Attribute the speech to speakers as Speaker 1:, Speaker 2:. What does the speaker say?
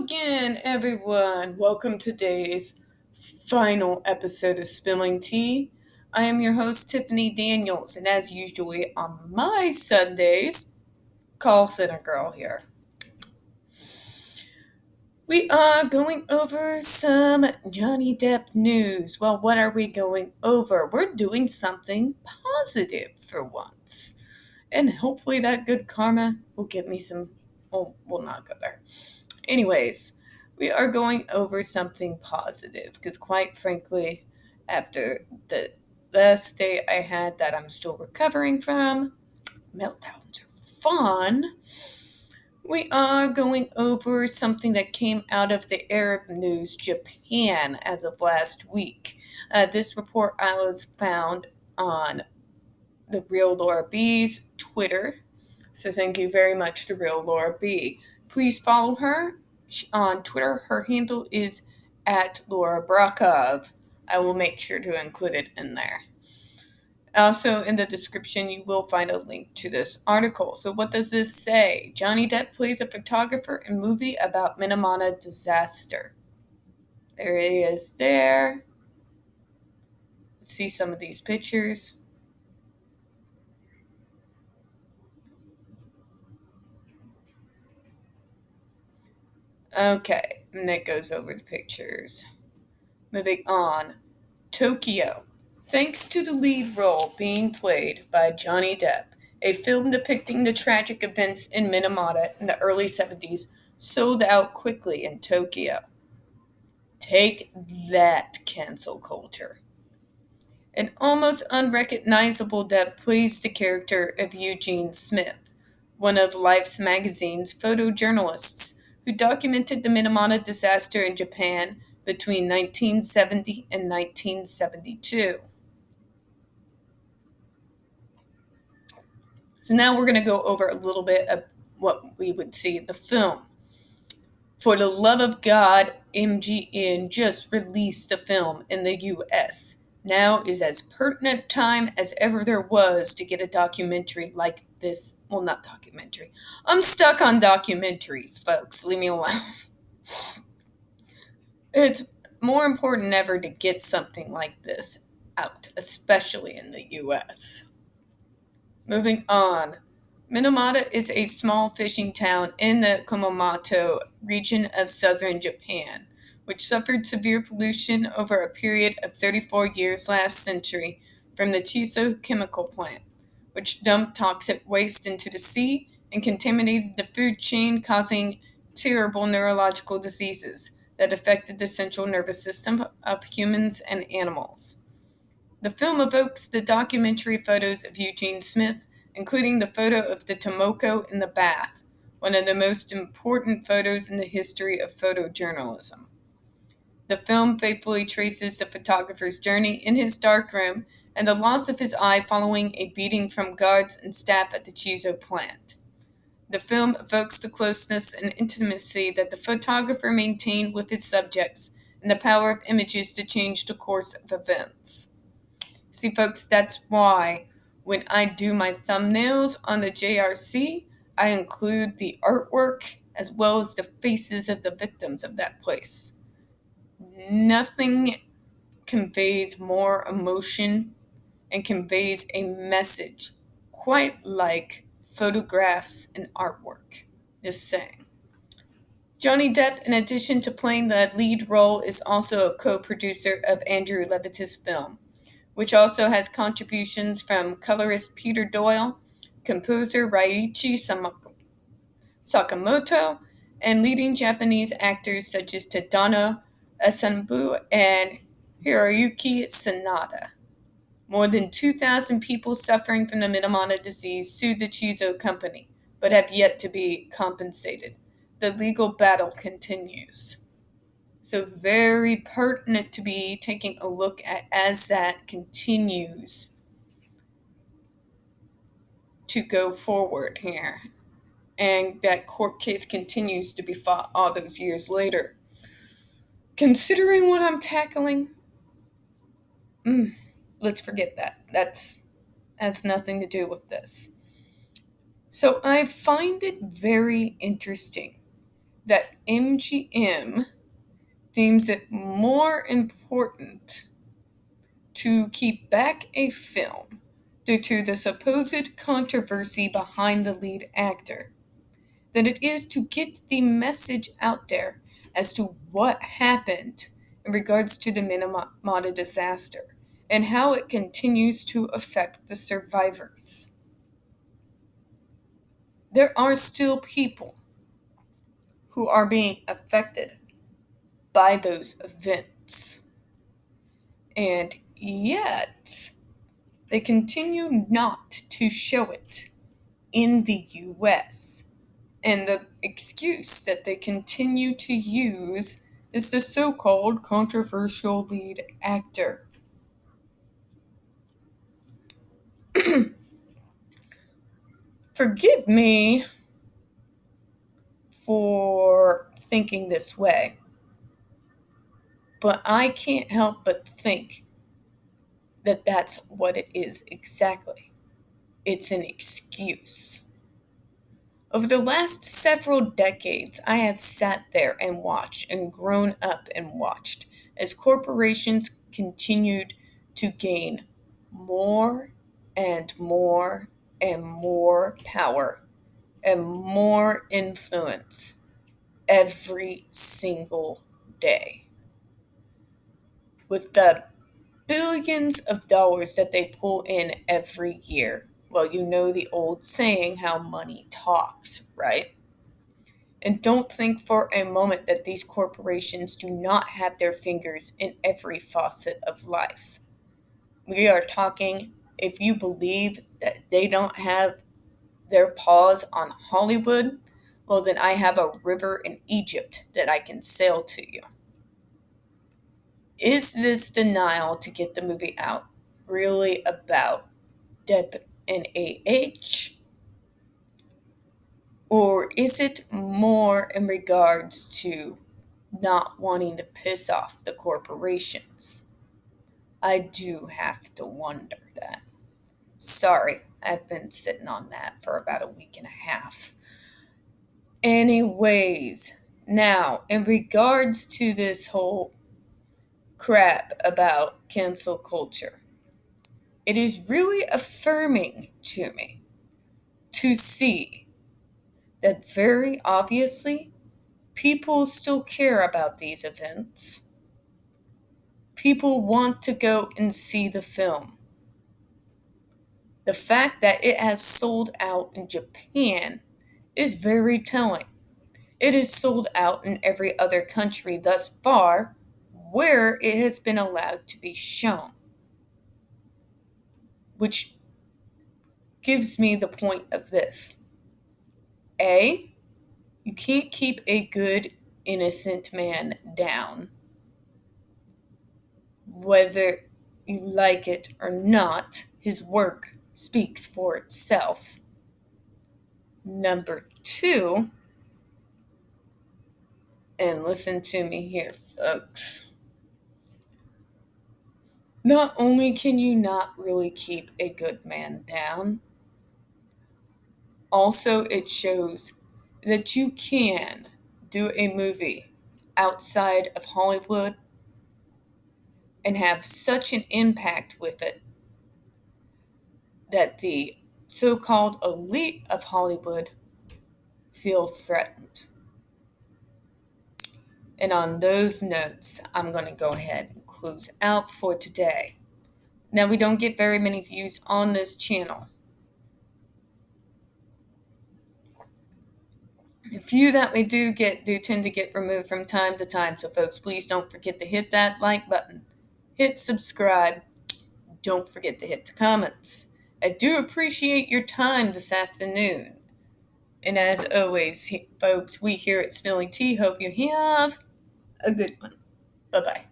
Speaker 1: again, everyone. Welcome to today's final episode of Spilling Tea. I am your host, Tiffany Daniels, and as usual on my Sundays, call center girl here. We are going over some Johnny Depp news. Well, what are we going over? We're doing something positive for once. And hopefully that good karma will get me some. Oh, we'll not go there. Anyways, we are going over something positive because, quite frankly, after the last day I had that I'm still recovering from, meltdowns are fun. We are going over something that came out of the Arab news, Japan, as of last week. This report I was found on the Real Laura B's Twitter. So thank you very much to Real Laura B. Please follow her on Twitter. Her handle is at Laura Brakov. I will make sure to include it in there. Also, in the description, you will find a link to this article. So, what does this say? Johnny Depp plays a photographer in movie about Minamata disaster. There he is there. Let's see some of these pictures. Okay, and that goes over the pictures. Moving on. Tokyo. Thanks to the lead role being played by Johnny Depp, a film depicting the tragic events in Minamata in the early 70s sold out quickly in Tokyo. Take that, cancel culture. An almost unrecognizable Depp plays the character of Eugene Smith, one of Life's magazine's photojournalists who documented the Minamata disaster in Japan between 1970 and 1972. So now we're going to go over a little bit of what we would see in the film. For the love of God, MGM just released the film in the US. Now is as pertinent time as ever there was to get a documentary like this. Well, not documentary. I'm stuck on documentaries, folks. Leave me alone. It's more important than ever to get something like this out, especially in the US. Moving on. Minamata is a small fishing town in the Kumamoto region of southern Japan, which suffered severe pollution over a period of 34 years last century from the Chiso chemical plant, which dumped toxic waste into the sea and contaminated the food chain, causing terrible neurological diseases that affected the central nervous system of humans and animals. The film evokes the documentary photos of Eugene Smith, including the photo of the Tomoko in the bath, one of the most important photos in the history of photojournalism. The film faithfully traces the photographer's journey in his darkroom and the loss of his eye following a beating from guards and staff at the Chiso plant. The film evokes the closeness and intimacy that the photographer maintained with his subjects and the power of images to change the course of events. See, folks, that's why when I do my thumbnails on the JRC, I include the artwork as well as the faces of the victims of that place. Nothing conveys more emotion and conveys a message quite like photographs and artwork. Just saying. Johnny Depp, in addition to playing the lead role, is also a co-producer of Andrew Levitt's film, which also has contributions from colorist Peter Doyle, composer Ryuichi Sakamoto, and leading Japanese actors such as Tadano Asanbu and Hiroyuki Sanada. More than 2,000 people suffering from the Minamata disease sued the Chiso company, but have yet to be compensated. The legal battle continues. So very pertinent to be taking a look at as that continues to go forward here. And that court case continues to be fought all those years later. Considering what I'm tackling, let's forget that. That's has nothing to do with this. So I find it very interesting that MGM deems it more important to keep back a film due to the supposed controversy behind the lead actor than it is to get the message out there as to what happened in regards to the Minamata disaster and how it continues to affect the survivors. There are still people who are being affected by those events, and yet they continue not to show it in the US. And the excuse that they continue to use is the so called controversial lead actor. Forgive me for thinking this way, but I can't help but think that that's what it is exactly. It's an excuse. Over the last several decades, I have sat there and watched and grown up and watched as corporations continued to gain more and more and more power and more influence every single day. With the billions of dollars that they pull in every year, well, you know the old saying how money talks, right? And don't think for a moment that these corporations do not have their fingers in every facet of life. We are talking, if you believe that they don't have their paws on Hollywood, well, then I have a river in Egypt that I can sail to you. Is this denial to get the movie out really about Deb and AH? Or is it more in regards to not wanting to piss off the corporations? I do have to wonder that. Sorry, I've been sitting on that for about a week and a half. Anyways, now, in regards to this whole crap about cancel culture, it is really affirming to me to see that very obviously people still care about these events. People want to go and see the film. The fact that it has sold out in Japan is very telling. It is sold out in every other country thus far where it has been allowed to be shown, which gives me the point of this. A, you can't keep a good, innocent man down. Whether you like it or not, his work speaks for itself. Number two, and listen to me here, folks. Not only can you not really keep a good man down, also it shows that you can do a movie outside of Hollywood and have such an impact with it that the so-called elite of Hollywood feel threatened. And on those notes, I'm going to go ahead and close out for today. Now, we don't get very many views on this channel. The few that we do get do tend to get removed from time to time. So, folks, please don't forget to hit that like button. Hit subscribe. Don't forget to hit the comments. I do appreciate your time this afternoon. And as always, folks, we here at Spilling Tea hope you have a good one. Bye-bye.